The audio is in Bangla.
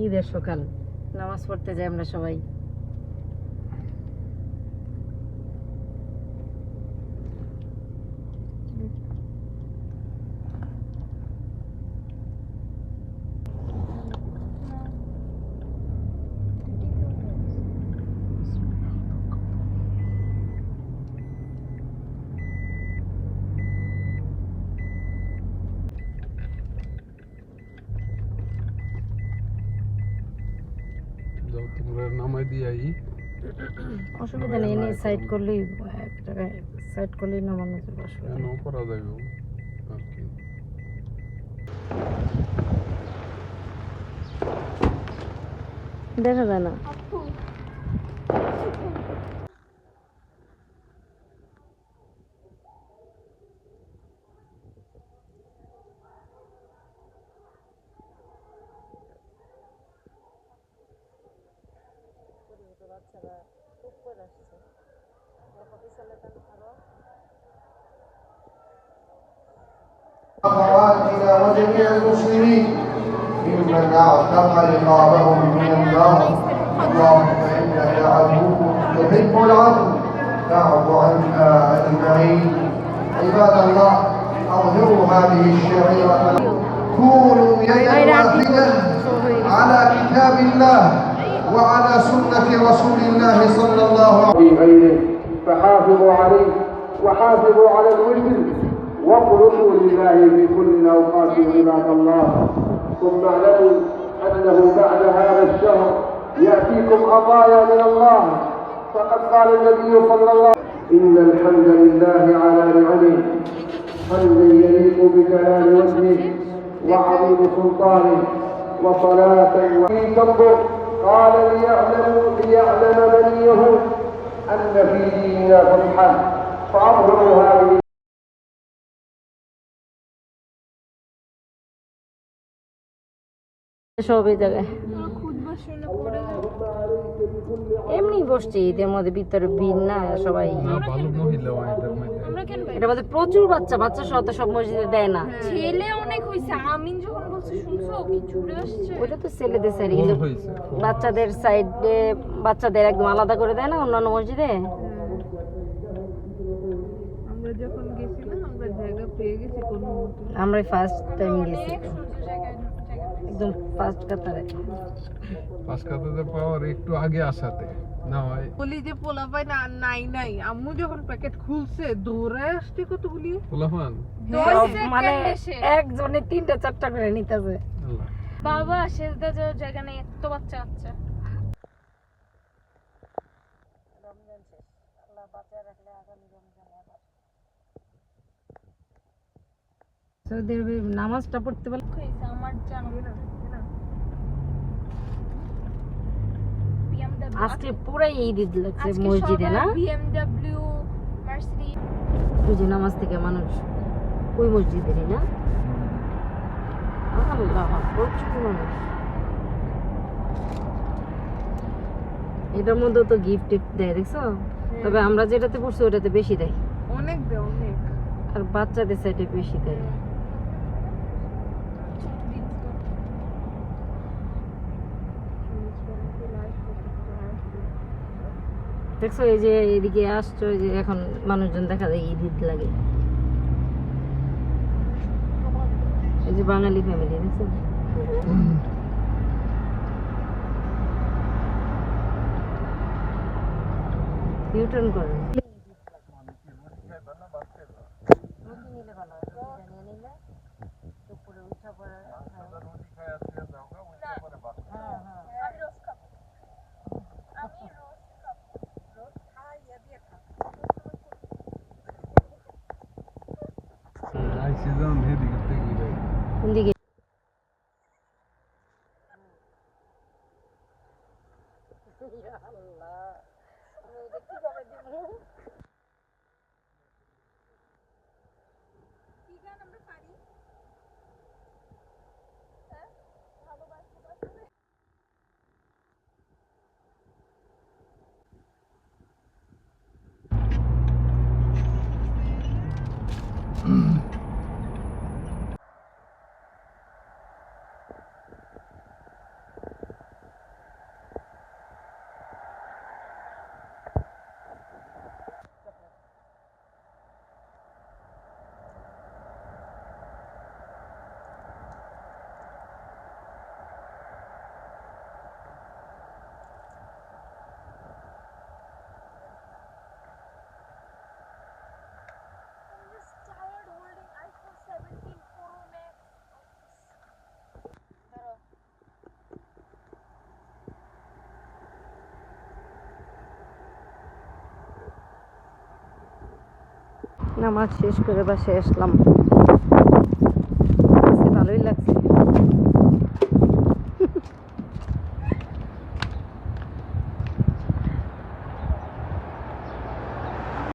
ঈদের সকাল নামাজ পড়তে যাই আমরা সবাই। নামাই দিয়াই অসুবিধা নেই, এনে সাইড করলেই একটা সাইড করলেই নামানো যাবে, অসুবিধা নেই। করা যাবে আর কি। দেখা যায় না। أخواتنا وجميع المسلمين ممن أعتق رقابهم من النار اللهم إنك عفو تحب العفو فاعف عنا أجمعين. عباد الله أظهروا هذه الشعيرة، كونوا يدا واحدة على كتاب الله وعلى سنة رسول الله صلى الله عليه وسلم، فحافظوا عليه وحافظوا على الوتر واقنطوا لله في كل الاوقات عباد الله. ثم اعلموا انه بعد هذا الشهر ياتيكم عطايا من الله، فقد قال النبي صلى الله عليه وسلم ان الحمد لله على نعمه حمدا يليق بجلال وجهه وعظيم سلطانه وصلاه وفي تنظر قال ليعلم بني يهود ان في ديننا فتحا فاظهروا هذه সব এই জায়গায় এমনি বসছি, এদের মধ্যে ভিতরে ভিড় না সবাই। এটার মধ্যে প্রচুর বাচ্চা বাচ্চা সহ তো সব মসজিদে দেয় না। ছেলে অনেক হইছে, আমিন যখন বলছে শুনছো কি চলে আসছে। ওটা তো ছেলেদের সাইড, কিন্তু বাচ্চাদের সাইডে বাচ্চাদের একদম আলাদা করে দেয় না অন্যান্য মসজিদে। আমরা যখন গেছিলাম আমরা জায়গা পেয়ে গেছি কোন মতে, আমরা ফার্স্ট টাইম গেছি, জায়গা একদম ফার্স্ট কাতারে। পাঁচ কাতারে পাওয়ার একটু আগে আসাতে না হয় বলি যে পোলা পাই না নাই আম্মু যখন প্যাকেট খুলছে দৌড়ায় আসছে কতগুলি পোলাপান মানে একজনে 3টা-4টা করে নিতেছে। বাবা সেজদা যাওয়ার জায়গা নেই, এত বাচ্চা বাচ্চা। রমজান শেষ, আল্লাহ বাঁচিয়ে রাখলে আগামী রমজানে আবার সৌদি আরবে নামাজটা পড়তে পারলে আমার জানো না আজকে পুরাই ঈদ লাগছে মসজিদে না। বিএমডব্লিউ মার্সিডিজ ওই যে নামাজ থেকে মানুষ ওই মসজিদেরই না। আল্লাহ প্রচুর মানুষ। এটার মধ্যে তো গিফট দেয় দেখছো, তবে আমরা যেটাতে পড়ছি ওটাতে বেশি দেয়, অনেক দেয় অনেক, আর বাচ্চাদের সাইডে বেশি দেয়। দেখছো এই যে এদিকে আসছো, এই যে এখন মানুষজন দেখা যায় ঈদ লাগে। এই যে বাঙালি ফ্যামিলি দেখছো, ইউটার্ন করে কোন দিকে কি গান আমরা পারি। নামাজ শেষ করে বাসায় আসলাম।